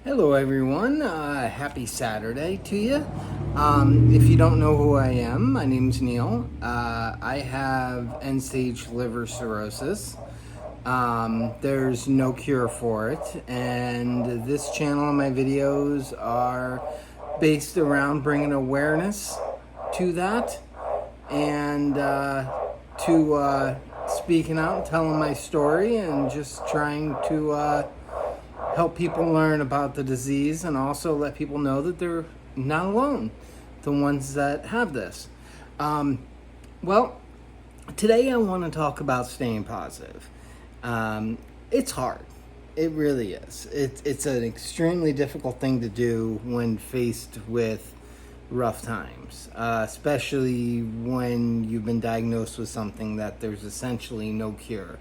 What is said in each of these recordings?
Hello, everyone. Happy Saturday to you. If you don't know who I am, my name's Neil. I have end-stage liver cirrhosis. There's no cure for it, and this channel and my videos are based around bringing awareness to that and to speaking out, telling my story, and just trying to help people learn about the disease and also let people know that they're not alone, the ones that have this. Well, today I want to talk about staying positive. It's hard. It really is. It's an extremely difficult thing to do when faced with rough times, especially when you've been diagnosed with something that there's essentially no cure.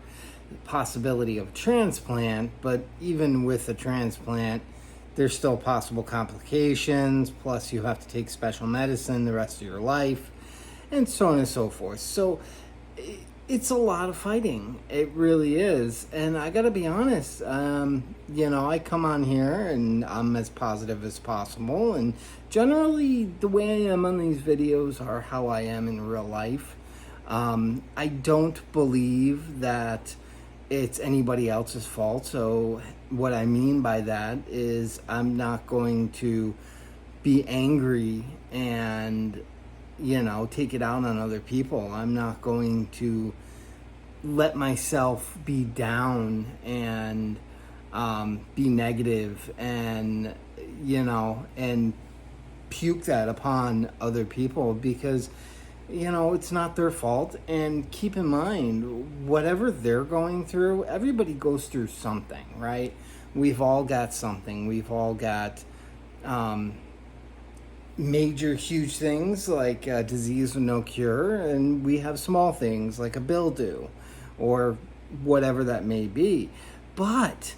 The possibility of transplant, but even with a transplant, there's still possible complications, plus you have to take special medicine the rest of your life, and so on and so forth. So it's a lot of fighting. It really is. And I gotta be honest, I come on here and I'm as positive as possible, and generally the way I am on these videos are how I am in real life. I don't believe that it's anybody else's fault. So what I mean by that is I'm not going to be angry and take it out on other people. I'm not going to let myself be down and be negative and and puke that upon other people, because it's not their fault. And keep in mind, whatever they're going through, everybody goes through something, right? We've all got something. We've all got major, huge things like disease with no cure, and we have small things like a mildew or whatever that may be. But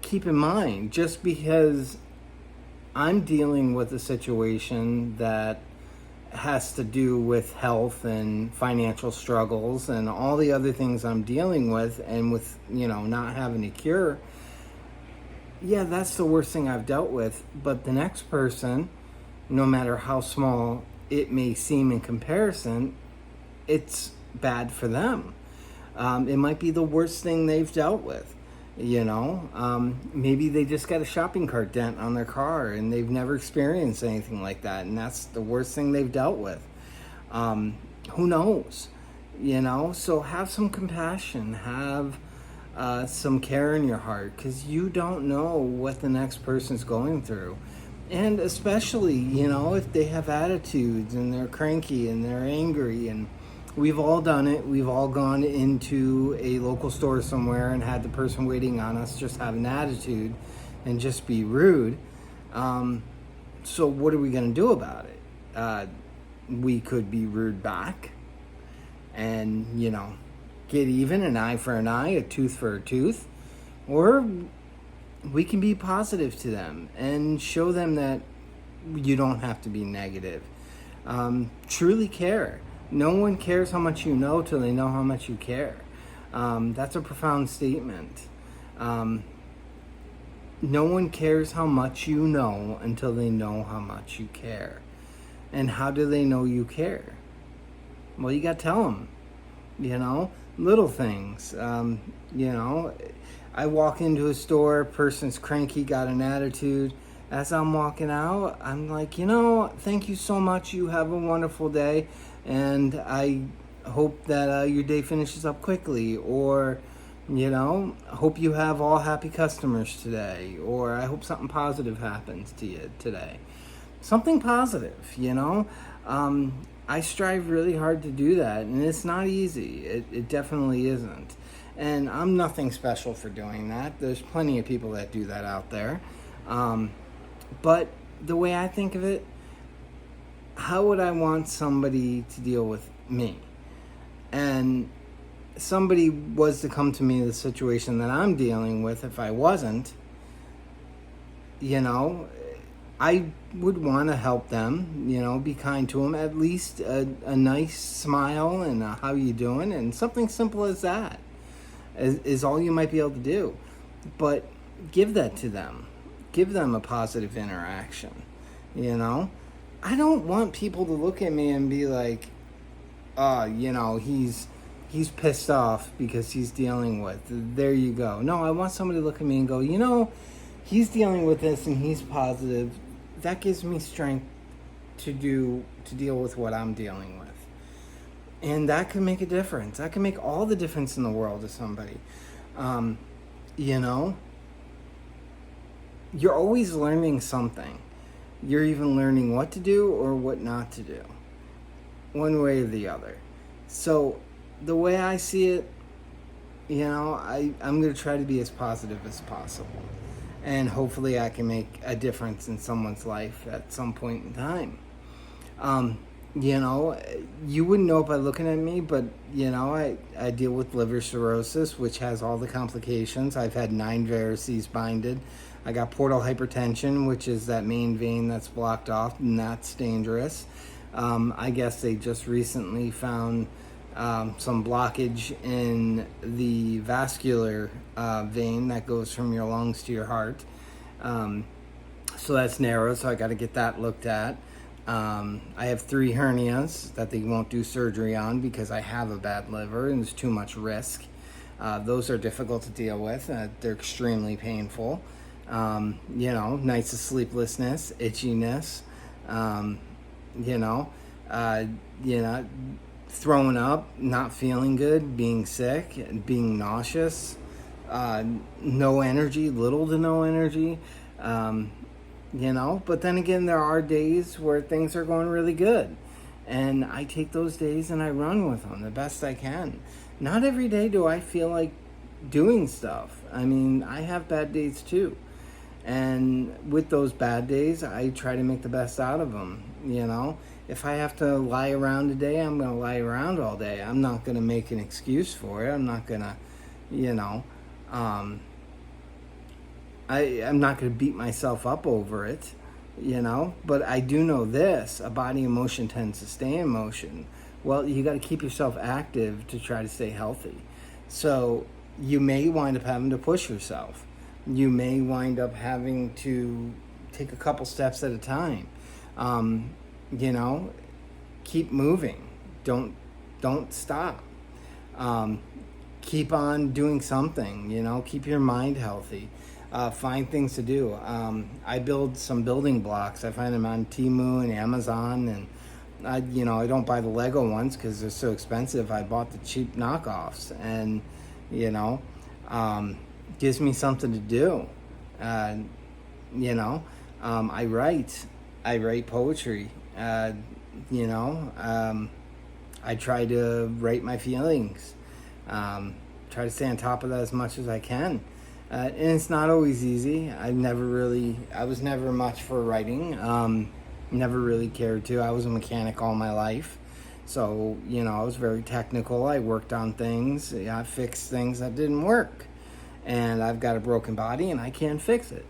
keep in mind, just because I'm dealing with a situation that has to do with health and financial struggles and all the other things I'm dealing with, and with not having a cure, yeah, that's the worst thing I've dealt with. But the next person, no matter how small it may seem in comparison, it's bad for them. It might be the worst thing they've dealt with. Maybe they just got a shopping cart dent on their car and they've never experienced anything like that, and that's the worst thing they've dealt with. Who knows? So have some compassion, have some care in your heart, because you don't know what the next person's going through. And especially, if they have attitudes and they're cranky and they're angry, and we've all done it. We've all gone into a local store somewhere and had the person waiting on us just have an attitude and just be rude. So what are we going to do about it? We could be rude back and, get even, an eye for an eye, a tooth for a tooth. Or we can be positive to them and show them that you don't have to be negative. Truly care. No one cares how much you know till they know how much you care. That's a profound statement. No one cares how much you know until they know how much you care. And how do they know you care? Well, you got to tell them, little things. I walk into a store, person's cranky, got an attitude. As I'm walking out, I'm like, thank you so much. You have a wonderful day. And I hope that your day finishes up quickly. Or, hope you have all happy customers today. Or I hope something positive happens to you today. Something positive, I strive really hard to do that. And it's not easy. It definitely isn't. And I'm nothing special for doing that. There's plenty of people that do that out there. But the way I think of it, how would I want somebody to deal with me? And somebody was to come to me in the situation that I'm dealing with, if I wasn't, I would want to help them, be kind to them, at least a nice smile and a how you doing, and something simple as that is all you might be able to do. But give that to them. give them a positive interaction. You know, I don't want people to look at me and be like, he's pissed off because he's dealing with. There you go. No, I want somebody to look at me and go, he's dealing with this and he's positive. That gives me strength to deal with what I'm dealing with. And that can make a difference. That can make all the difference in the world to somebody. You're always learning something. You're even learning what to do or what not to do, one way or the other. So the way I see it, I'm going to try to be as positive as possible. And hopefully I can make a difference in someone's life at some point in time. You wouldn't know it by looking at me, but, I deal with liver cirrhosis, which has all the complications. I've had 9 varices binded. I got portal hypertension, which is that main vein that's blocked off, and that's dangerous. I guess they just recently found some blockage in the vascular vein that goes from your lungs to your heart. So that's narrow, so I got to get that looked at. I have 3 hernias that they won't do surgery on because I have a bad liver and there's too much risk. Those are difficult to deal with. They're extremely painful. Nights of sleeplessness, itchiness, throwing up, not feeling good, being sick, being nauseous, no energy, little to no energy, but then again, there are days where things are going really good, and I take those days and I run with them the best I can. Not every day do I feel like doing stuff. I mean, I have bad days too. And with those bad days, I try to make the best out of them, If I have to lie around today, I'm going to lie around all day. I'm not going to make an excuse for it. I'm not going to, I'm not going to beat myself up over it, But I do know this, a body in motion tends to stay in motion. Well, you got to keep yourself active to try to stay healthy. So you may wind up having to push yourself. You may wind up having to take a couple steps at a time. Keep moving. Don't stop. Keep on doing something, keep your mind healthy. Find things to do. I build some building blocks. I find them on Temu and Amazon, and I don't buy the Lego ones because they're so expensive. I bought the cheap knockoffs, and gives me something to do. I write poetry. I try to write my feelings. Try to stay on top of that as much as I can. And it's not always easy. I was never much for writing. Never really cared to. I was a mechanic all my life. So, I was very technical. I worked on things. I fixed things that didn't work. And I've got a broken body and I can't fix it.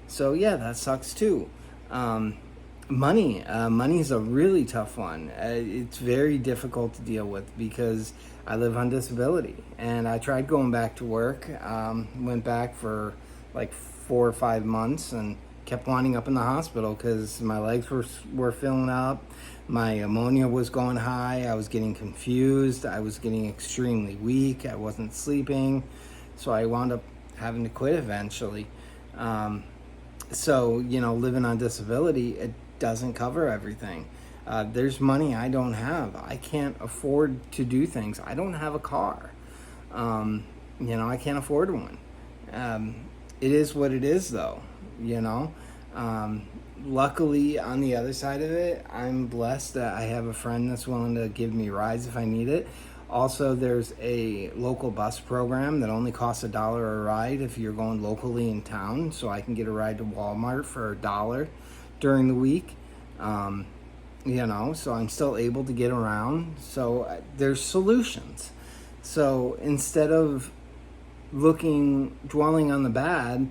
So yeah, that sucks too. Money is a really tough one. It's very difficult to deal with because I live on disability, and I tried going back to work. Went back for like 4 or 5 months and kept winding up in the hospital because my legs were filling up. My ammonia was going high. I was getting confused. I was getting extremely weak. I wasn't sleeping. So I wound up having to quit eventually. Living on disability, it doesn't cover everything. There's money I don't have. I can't afford to do things. I don't have a car. I can't afford one. It is what it is, though, Luckily, on the other side of it, I'm blessed that I have a friend that's willing to give me rides if I need it. Also, there's a local bus program that only costs $1 a ride if you're going locally in town. So I can get a ride to Walmart for $1 during the week. So I'm still able to get around. So there's solutions. So instead of dwelling on the bad,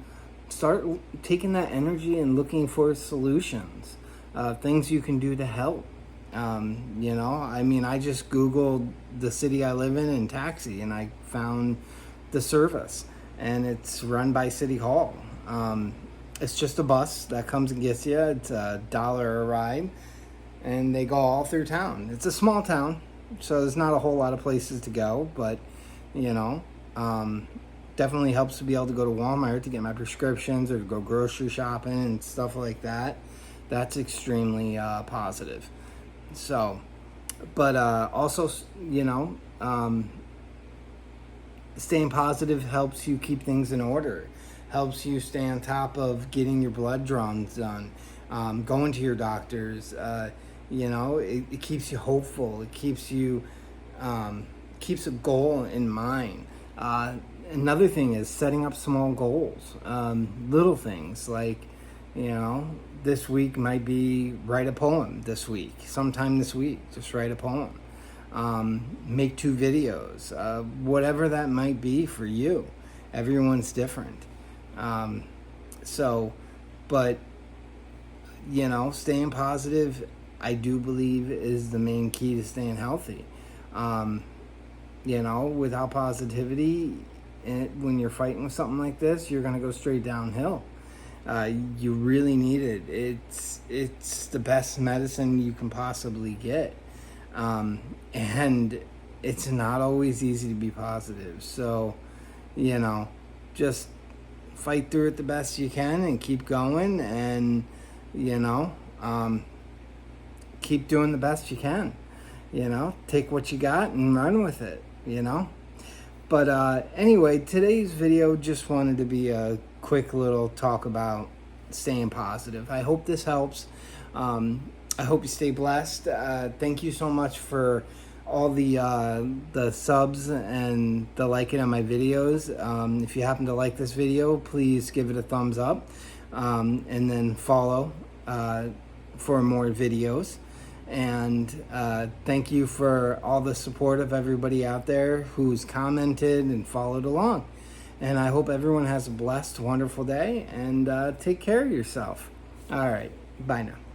start taking that energy and looking for solutions, things you can do to help. I just Googled the city I live in and taxi, and I found the service, and it's run by City Hall. It's just a bus that comes and gets you. It's $1 a ride, and they go all through town. It's a small town, so there's not a whole lot of places to go, but you know, definitely helps to be able to go to Walmart to get my prescriptions or to go grocery shopping and stuff like that. That's extremely positive. So, but also, you know, staying positive helps you keep things in order, helps you stay on top of getting your blood drawn done, going to your doctors. You know, it keeps you hopeful. It keeps you keeps a goal in mind. Another thing is setting up small goals, little things like, you know, this week might be write a poem this week, sometime this week, just write a poem. Make 2 videos, whatever that might be for you. Everyone's different. But, you know, staying positive, I do believe, is the main key to staying healthy. You know, without positivity, when you're fighting with something like this, you're going to go straight downhill. You really need it. It's the best medicine you can possibly get. And it's not always easy to be positive. So, you know, just fight through it the best you can and keep going, and, you know, keep doing the best you can. You know, take what you got and run with it, you know. But anyway, today's video just wanted to be a quick little talk about staying positive. I hope this helps. I hope you stay blessed. Thank you so much for all the subs and the liking on my videos. If you happen to like this video, please give it a thumbs up, and then follow for more videos. And thank you for all the support of everybody out there who's commented and followed along. And I hope everyone has a blessed, wonderful day, and take care of yourself. All right, bye now.